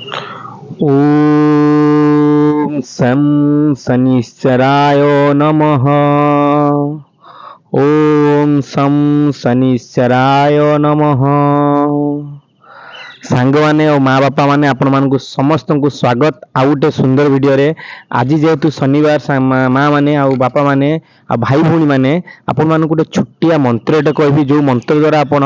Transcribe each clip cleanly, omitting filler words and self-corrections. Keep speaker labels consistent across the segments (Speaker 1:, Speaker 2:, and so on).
Speaker 1: ओम सं शनिश्चराय नमः। ओम सं शनिश्चराय नमः। सांग माने और माँ बापा माने आपण मानकु समस्त को स्वागत आ गोटे सुंदर वीडियो रे। आज जेहेतु शनिवार माँ माने आ बापा माने आ भाई भौणी माने आपण मानकु गोटे छुट्टिया मंत्रटे कहबी जो मंत्र द्वारा आपण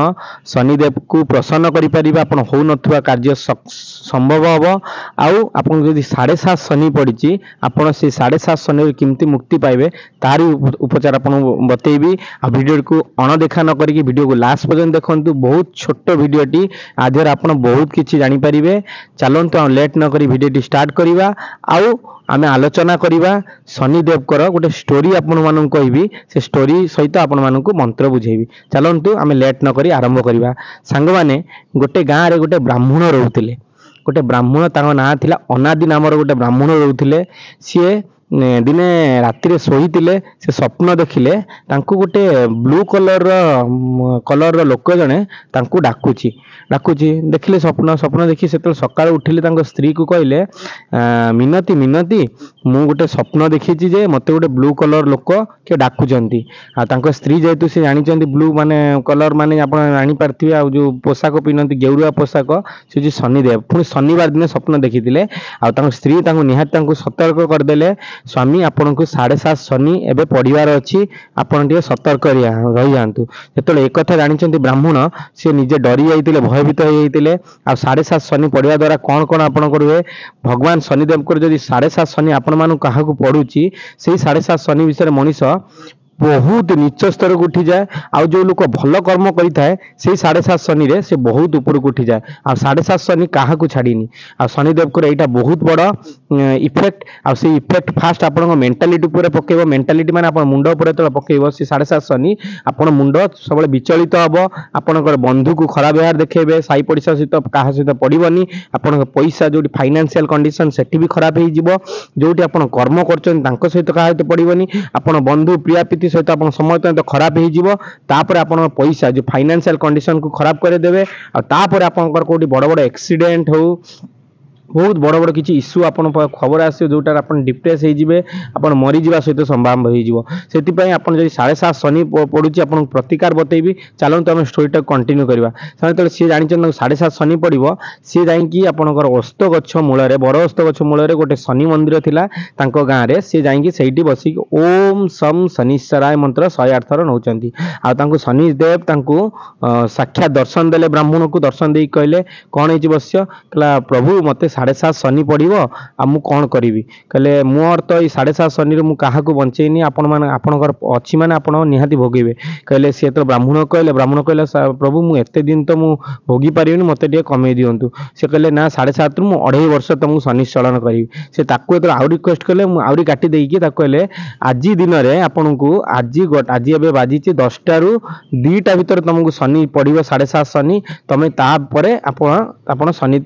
Speaker 1: शनिदेव को प्रसन्न करि परिबा। आपण हो नथुवा कार्य संभव हबो। आउ आपण जदि 7.5 शनि पड़िछि आपण से 7.5 शनि केमती मुक्ति पाइबे तारी उपचार आपण बतेइबी। आ वीडियो को अणदेखा न करिकि वीडियो को लास्ट पर्यंत देखंतु। बहुत छोट वीडियोटी आधर आपण बहुत किछि जानि परिबे। चलंतु हम लेट न करी वीडियोटी स्टार्ट करिबा। आउ आमे आलोचना करिबा शनिदेव कर गोटे स्टोरी आपण मानन कहबी। से स्टोरी सहित आपण मानन को मंत्र बुझेबी। चलंतु आमे लेट न करी आरंभ करिबा। सांग माने गोटे गाँ रे गोटे ब्राह्मण रहउतिले। गोटे ब्राह्मण ताଙ୍କ नाम थिला अनादि नामर गोटे ब्राह्मण रहउतिले। सीए दिने राति रे सोईतिले से स्वप्न देखिले तांकु गोटे ब्लू कलर लोक जने तांकु डाकुची देखिले स्वप्न देखि से सकाळ उठिले तांको स्त्री को कहले मिनती मिनती मु गोटे स्वप्न देखिची जे मते गोटे ब्लू कलर लोक के डाकुचंती। आ तांको स्त्री जेतु से जानिचंती ब्लू माने कलर माने आपण जानि पारथिबे। आ जो पोशाक पिनंती गेरुआ पोशाक से जे शनिदेव पुणी शनिवार दिन स्वप्न देखिथिले। आ तांको स्त्री तांको निहात तांको सतर्क करदेले स्वामी आपण को 7.5 शनि एबे पड़िवार अछि आपण टिके सतर्क रहि जांतु। जेतले एक कथा जानिचंती ब्राह्मण से निजे डरी जाइतिले भयभीत हो जाइतिले। आ 7.5 शनि पड़िवा द्वारा कोन कोन आपण करिवे भगवान शनिदेव को जदि 7.5 शनि आपण मानु काहाकू पड़ुची सेही 7.5 शनि विषय मनीष बहुत नीच स्तर को उठी जाए। आ जो लोक भल कर्म करि थाए से 7.5 शनि रे से बहुत ऊपर को उठी जाए। आ 7.5 शनि काहा को छाड़ीनी। आ शनिदेव को एटा बहुत बड़ इफेक्ट। आ से इफेक्ट फास्ट आपण मेंटालिटी ऊपर पकेबो। मेंटालिटी माने आपण मुंड ऊपर तो पकेबो से 7.5 शनि आपण मुंड सब विचलित हबो। आपणकर बंधु को खराब व्यवहार देखेबे। साई पड़िसा सहित काहा सहित पड़िबनी। आपण पैसा जोटी फाइनेंशियल कंडीशन सेठी भी खराब हो जिवो। जोटी आपण कर्म करचन तांको सहित काहा सहित पड़िबनी। आपण बंधु प्रिया प्रीति सहित आपण समय तो खराब हो जिवो। तापर आपण पैसा जो फाइनेंशियल कंडीशन को खराब करे देबे। आ तापर आपणकर कोठी बड़ बड़ एक्सीडेंट हो बहुत बड़ बड़ किसी इश्यू आपण खबर आसे जोटा आपण डिप्रेस हो जिवे। आपण मरी जिवा सहित संभावना हो जिवो। सेति पई आपण जदि 7.5 शनि पड़ुची आपण प्रतिकार बतेबी। चलंतु हम स्टोरीटा कंटिन्यू करबा। जेतले सी जानिचन 7.5 शनि पड़िबो सी जाईकी आपणकर अस्त गछ मूल रे बड़ अस्त गछ मूल रे गोटे शनि मंदिर थिला तांको गाँ रे। सी जाईकी सेठी बसी ओम सम शनिश्चराय मंत्र 108 थर नउचंती। आ तांको शनिदेव तांको साक्षात दर्शन देले। ब्राह्मण को दर्शन देई कहले कोन हेची बस्य कला प्रभु मते 7.5 शनि पड़िबो आ मु कोन करिवि। कहले मोर तो 7.5 शनि रे मु काहा को बंचेइनी आपण माने आपणकर अछि माने आपण निहाती भोगिबे। कहले से तो ब्राह्मण कहले प्रभु मु एते दिन तो मु भोगी परिबिनी मते टिके कमे दियंतु। से कहले ना 7.5 रु मु 2.5 वर्ष तुमको शनिश्चलन करिवि। से ताको एतो आउरी रिक्वेस्ट कहले मु आउरी काटी देइकी ताको कहले आजि दिन रे आपणको आजि एबे बाजिची 10टा रु 2टा भीतर तुमको शनि पड़िबो 7.5 शनि। तमे ता परे आपण शनि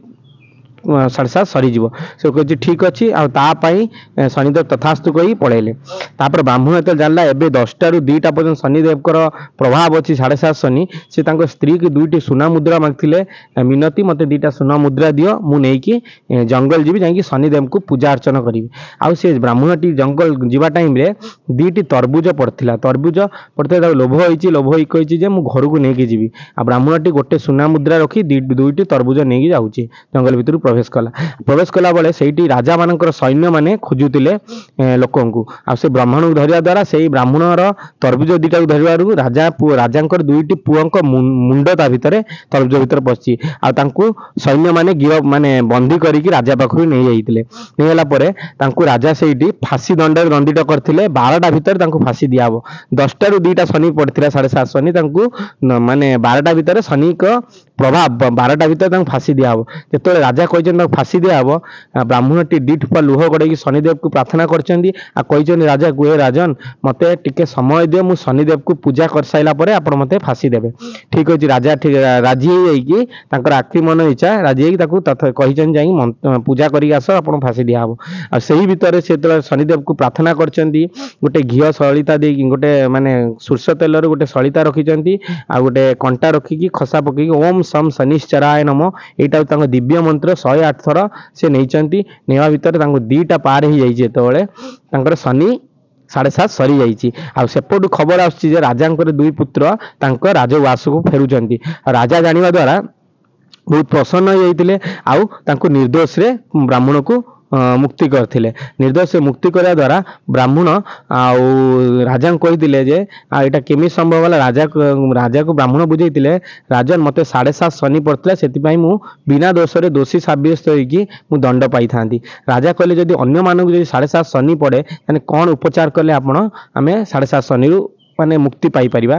Speaker 1: 7.5 सरीज से कह ठीक अच्छी आई शनिदेव तथास्तु कही पड़ेले। तापर ब्राह्मण जो जानला एबे 10टा रु 2टा पर्यटन शनिदेव प्रभाव अच्छी 7.5 शनि। से स्त्री की 2टी सुना मुद्रा मांगते मिनती मते 2टा सुना मुद्रा दियो मु नेकी जंगल जीवी जाकि शनिदेव को पूजा अर्चना करी। आउ से ब्राह्मणटी जंगल जीवा टाइम रे 2टी तरबुज पड़ता लोभ होई कही जे मु घर को लेकिन जीवी। आ ब्राह्मणटी गोटे सुना मुद्रा रखी 2टी तरबुज नहीं जाऊँगी जंगल भितर प्रवेश कला बेले से राजा मानकर सैन्य माने खोजुतिले लोकंकु। आ से ब्राह्मण को धरिया द्वारा से ब्राह्मणर तरबुज 2टा धरवार राजा 2टी पुओं मुंड ता भितर तरबुज भितर पशि आ सैन्य माने गिरफ माने बंदी करिक राजा पाखु नहीं जाइतिले। नहीं होला परे तांकु राजा सेठी फांसी दंड दंडित करथिले। 12टा भितर तांकु फांसी दियाबो। 10टा रु 2टा शनि पड़थिला 7.5 शनि तांकु माने 12टा भितर शनि को प्रभाव 12टा भितर तांकु फांसी दियाबो। जेतले राजा कहछन फांसी दियाबो ब्राह्मणटी 2 ठोपा लुह गड़ेकी शनिदेव को प्रार्थना करछन्ती। आ कहछन राजा गुए राजन मते टिके समय दियो मु शनिदेव को पूजा कर साइला परे आपण मते फांसी देबे। ठीक अछि राजा ठीक राजी हो जाइकी तांकर आखि मन इच्छा राजी होई ताकू कहछन जाई पूजा करी आस आपण फांसी दियाबो। आ सेही भितर से शनिदेव को प्रार्थना करछन्ती गोटे घियो सलिता देकी गोटे माने सुरस तेल रे गोटे सलिता रखिछन्ती आ गोटे कंटा रखिकी खसा पकेकी ओम सम शनिश्चराय नमः एटा तांको दिव्य मंत्र 108 थर से नैचंती नेवा भितर तांको दीटा पार ही जाई जेतोळे तांकर शनि 7.5 सरी जाइए आ सेपटू खबर आसुची राजा दुई पुत्र राजवास को फेरुचंती राजा जानिबा द्वारा बहुत प्रसन्न होते आउ निर्दोष रे ब्राह्मण को मुक्ति करते निर्दोष मुक्ति करने द्वारा ब्राह्मण आउ राजा कही जे आटा केमी संभव है राजा को ब्राह्मण बुझे राजन मत 7.5 शनि पड़ता से बिना दोष रे दोषी सब्यस्त हो दंड पाई था राजा कहले जदि अन्य मानक 7.5 शनि पड़े कौन उपचार कले आपण आमे 7.5 शनि माने मुक्ति पाई परिबा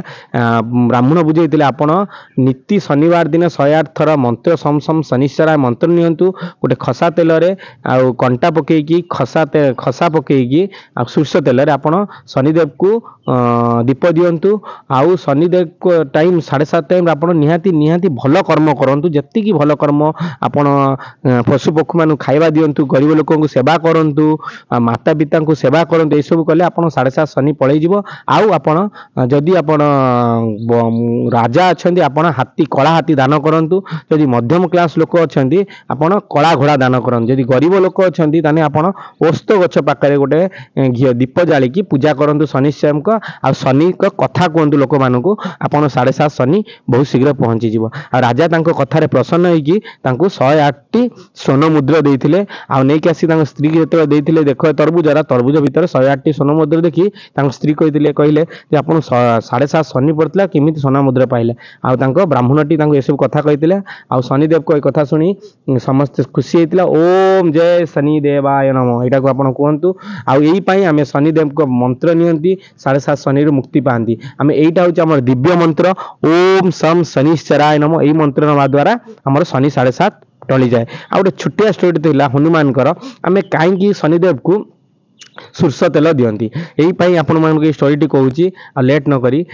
Speaker 1: ब्राह्मण बुझे आपण नीति शनिवार दिन 108 थर मंत्र सम सम शनिश्चराय मंत्र नियंतु गोटे खसा तेल रे आ कंटा पकेकी खसा पकेकी आ सुरस तेल रे आपण शनिदेव को दीप दियंतु आउ शनिदेव को टाइम 7.5 टाइम आपण निहाती भल कर्म करंतु जत्ती की भल कर्म आपण पशु पक्षी मानु खाइबा दियंतु गरीब लोक को सेवा करंतु माता पिता को सेवा करंतु ए सब कले आपण 7.5 शनि पळै जिवो आउ आपण जदि आपण राजा अच्छे आपण हाथी कला हाथी दान करंतु जदि मध्यम क्लास लोक अच्छा आपण कला घोड़ा दान करंतु जदि गरीब लोक अच्छा ताने आपण ओस्त गछ पाखरे गोटे घी दीप जालिकी पूजा करंतु शनिश्चर को आ शनि को कथा कहतु लोक मानकु आपण 7.5 शनि बहुत शीघ्र पहुंची जीवो आ राजा तांको कथारे प्रसन्न होइकी तांको 108 स्वर्ण मुद्रा देइथिले आ नेकी आसी तांको स्त्री जेतले देइथिले देखो तरबुज भितर 108 स्वर्ण मुद्रा देखि तांको स्त्री कहले जे आपण 7.5 शनि पड़ता केमी सोना मुद्रा पाइले आउ तांको ब्राह्मणटी तांको एसब कथा कहते आउ शनिदेव को कथा शुणी समस्त खुशी होता ओम जय शनिदेवाय नमः यहाँ को आप कहतु आई आम शनिदेव को मंत्र नियंती 7.5 शनि मुक्ति पाती आम यहीटा हूँ दिव्य मंत्र ओम सम शनिश्चराय नमः यही मंत्र नवा द्वारा आम शनि 7.5 टली जाए आ गोटे छोटिया स्टोरी था हनुमान आम कहीं शनिदेव को सुरस तेल दियंती यही आपण मान स्टोरी कहूँ आ लेट न करी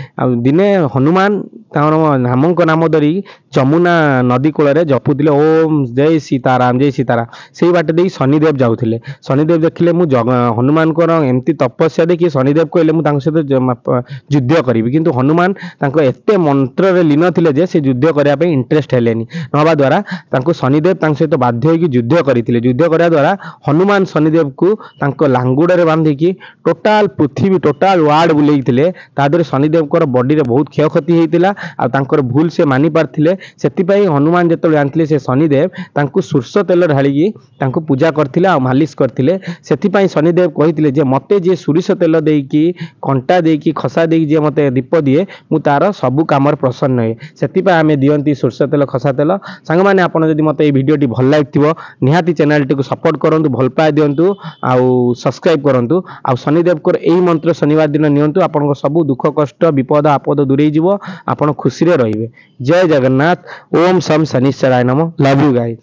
Speaker 1: दिने हनुमान नामक नाम धरी जमुना नदी कूल जपुले ओम जय सीताराम से बाट दे शनिदेव जाऊे शनिदेव देखिले मु हनुमान एमती तपस्या देखी शनिदेव कहले मुझे सहित युद्ध करी किंतु हनुमान एते मंत्र रे लीन थिले जे से युद्ध करने इंटरेस्ट हेलेनी नवा द्वारा शनिदेव सहित बाध्य होगी युद्ध करते युद्ध करने द्वारा हनुमान शनिदेव को लांगुड़े बांधिकी टोटाल पृथ्वी टोटाल वार्ड बुलेइथिले तादरे शनिदेव को बॉडी रे बहुत क्षयक्षति होता आ भूल से मानि पारथिले सेतिपई हनुमान जेतले जानथिले से शनिदेव तांकु सुरस तेल ढालिकी तांकु पूजा करथिले आ मालिश करथिले सेतिपई शनिदेव कहिथिले जे मते जे सुरस तेल देकी कंटा देकी खसा देकी जे मते दीप दिए मु तार सब काम प्रसन्न होए सेतिपई आमे दियंती सुरस तेल खसा तेल संग माने आपण जदि मते ए वीडियोटी भल लागिथिबो निहाती चैनल टी को सपोर्ट करंतु भल पाए दियंतु आ सब्सक्राइब करंतु आ शनिदेव को एही मंत्र शनिवार दिन नियंतु आपण सब दुख कष्ट विपद आपद दूरे जीवो आपण खुशी रे रहिबे जय जगन्नाथ ओम सम शनिश्चराय नमः लव यू गाइस।